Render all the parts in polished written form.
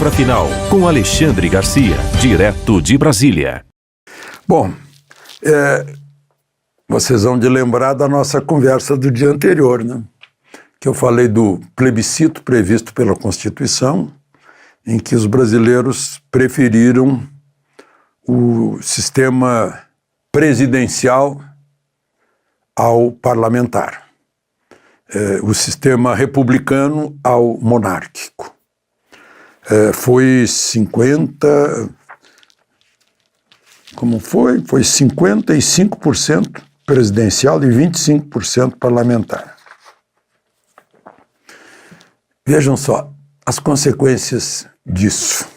Palavra Final, com Alexandre Garcia, direto de Brasília. Bom, vocês vão de lembrar da nossa conversa do dia anterior, né? Que eu falei do plebiscito previsto pela Constituição, em que os brasileiros preferiram o sistema presidencial ao parlamentar, o sistema republicano ao monárquico. Foi 50... Como foi? Foi 55% presidencial e 25% parlamentar. Vejam só as consequências disso.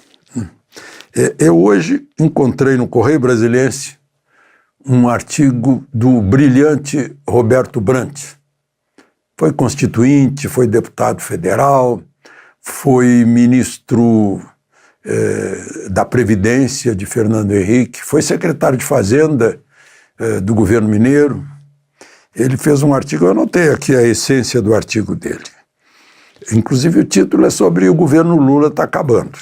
Eu hoje encontrei no Correio Brasiliense um artigo do brilhante Roberto Brant. Foi constituinte, foi deputado federal, foi ministro da Previdência de Fernando Henrique, foi secretário de Fazenda do governo mineiro. Ele fez um artigo, eu anotei aqui a essência do artigo dele. Inclusive o título é sobre o governo Lula está acabando.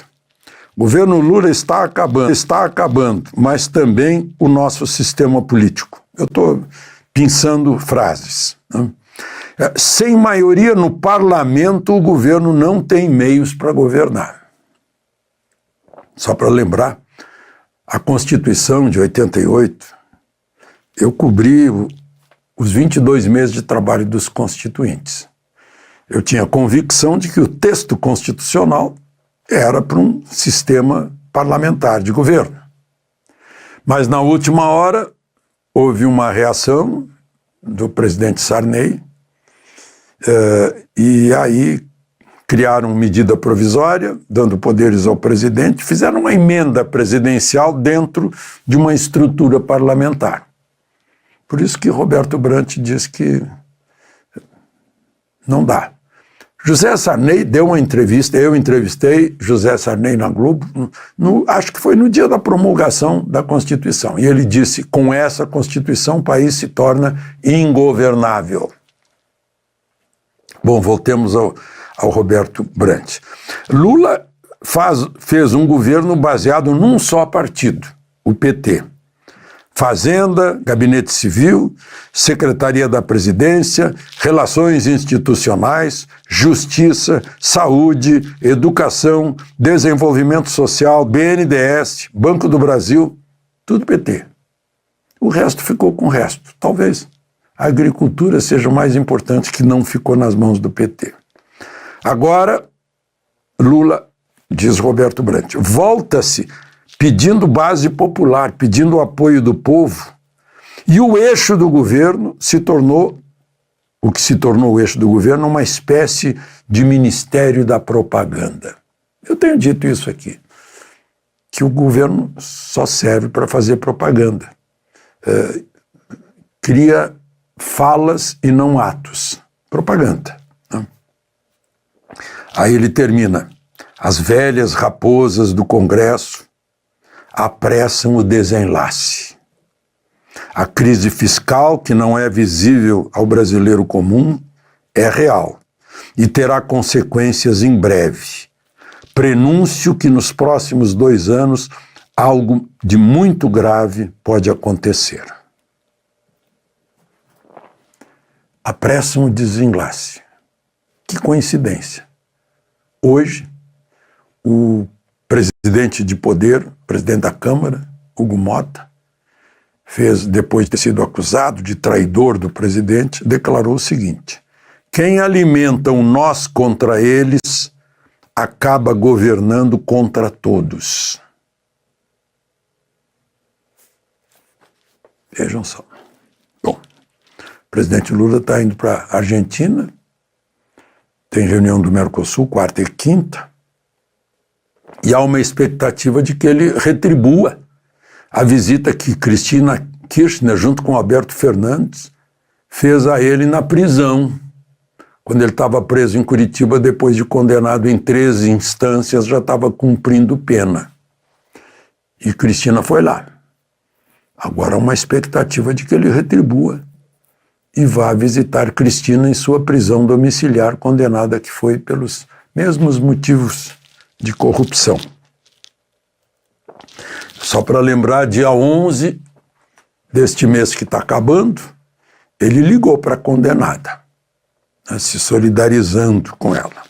O governo Lula está acabando, mas também o nosso sistema político. Eu estou pensando frases, né? Sem maioria no parlamento, o governo não tem meios para governar. Só para lembrar, a Constituição de 88, eu cobri os 22 meses de trabalho dos constituintes. Eu tinha convicção de que o texto constitucional era para um sistema parlamentar de governo. Mas na última hora houve uma reação do presidente Sarney e aí criaram medida provisória, dando poderes ao presidente, fizeram uma emenda presidencial dentro de uma estrutura parlamentar. Por isso que Roberto Brant diz que não dá. José Sarney deu uma entrevista, eu entrevistei José Sarney na Globo, acho que foi no dia da promulgação da Constituição, e ele disse, com essa Constituição o país se torna ingovernável. Bom, voltemos ao Roberto Brant. Lula fez um governo baseado num só partido, o PT. Fazenda, Gabinete Civil, Secretaria da Presidência, Relações Institucionais, Justiça, Saúde, Educação, Desenvolvimento Social, BNDES, Banco do Brasil, tudo PT. O resto ficou com o resto. Talvez a agricultura seja mais importante, que não ficou nas mãos do PT. Agora, Lula, diz Roberto Brant, volta-se pedindo base popular, pedindo o apoio do povo, e o eixo do governo se tornou o eixo do governo, uma espécie de ministério da propaganda. Eu tenho dito isso aqui, que o governo só serve para fazer propaganda. Cria falas e não atos. Propaganda. Né? Aí ele termina. As velhas raposas do Congresso apressam o desenlace. A crise fiscal, que não é visível ao brasileiro comum, é real e terá consequências em breve. Prenúncio que nos próximos 2 anos algo de muito grave pode acontecer. Apressam o desenlace. Que coincidência. Hoje, o presidente de poder, presidente da Câmara, Hugo Mota, depois de ter sido acusado de traidor do presidente, declarou o seguinte: quem alimenta um nós contra eles acaba governando contra todos. Vejam só. Bom, o presidente Lula está indo para a Argentina, tem reunião do Mercosul, 4ª e 5ª, e há uma expectativa de que ele retribua a visita que Cristina Kirchner, junto com Alberto Fernandes, fez a ele na prisão, quando ele estava preso em Curitiba, depois de condenado em 13 instâncias, já estava cumprindo pena. E Cristina foi lá. Agora há uma expectativa de que ele retribua e vá visitar Cristina em sua prisão domiciliar, condenada que foi pelos mesmos motivos de corrupção. Só para lembrar, dia 11 deste mês que está acabando, ele ligou para a condenada, né, se solidarizando com ela.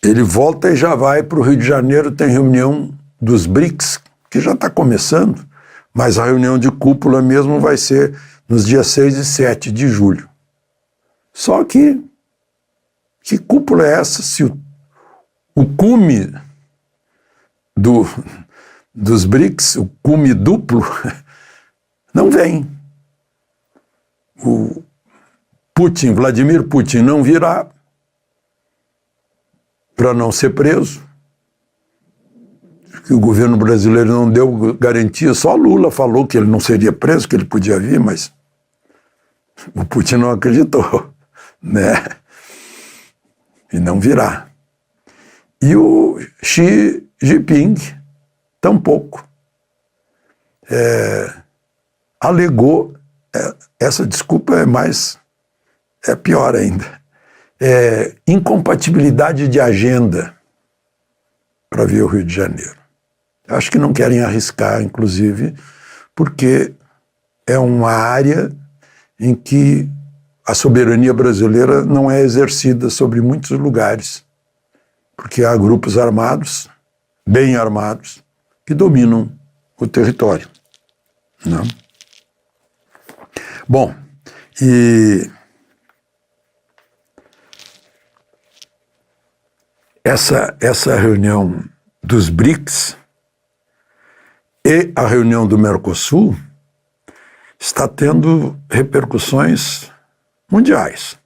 Ele volta e já vai para o Rio de Janeiro, tem reunião dos BRICS, que já está começando, mas a reunião de cúpula mesmo vai ser nos dias 6 e 7 de julho. Só que cúpula é essa se o cume dos BRICS, o cume duplo, não vem. O Vladimir Putin não virá para não ser preso, que o governo brasileiro não deu garantia, só Lula falou que ele não seria preso, que ele podia vir, mas o Putin não acreditou, né? E não virá. E o Xi Jinping tampouco alegou, essa desculpa é pior ainda, incompatibilidade de agenda para vir ao Rio de Janeiro. Acho que não querem arriscar, inclusive, porque é uma área em que a soberania brasileira não é exercida sobre muitos lugares, porque há grupos armados, bem armados, que dominam o território. Não? Bom, e essa reunião dos BRICS e a reunião do Mercosul está tendo repercussões mundiais.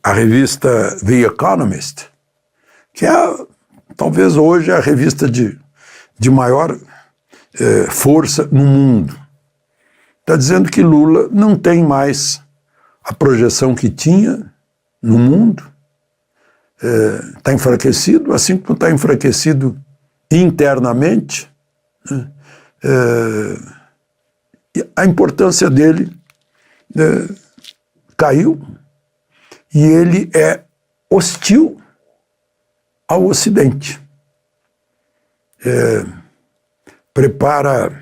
A revista The Economist, que é talvez hoje a revista de maior força no mundo, está dizendo que Lula não tem mais a projeção que tinha no mundo, está enfraquecido, assim como está enfraquecido internamente, né? A importância dele caiu e ele é hostil ao Ocidente. Prepara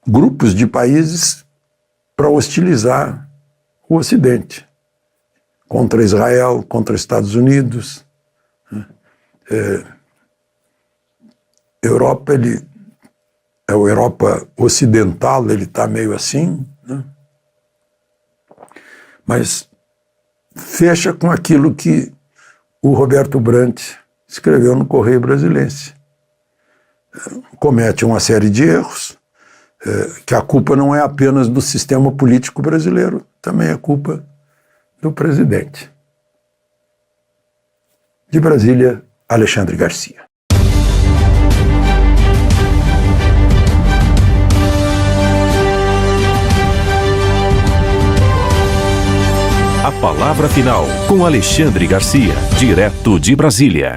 grupos de países para hostilizar o Ocidente, contra Israel, contra Estados Unidos. Europa, a Europa ocidental, ele está meio assim, né? Mas fecha com aquilo que o Roberto Brant escreveu no Correio Brasiliense. Comete uma série de erros, que a culpa não é apenas do sistema político brasileiro, também é culpa do presidente. De Brasília, Alexandre Garcia. A palavra final com Alexandre Garcia, direto de Brasília.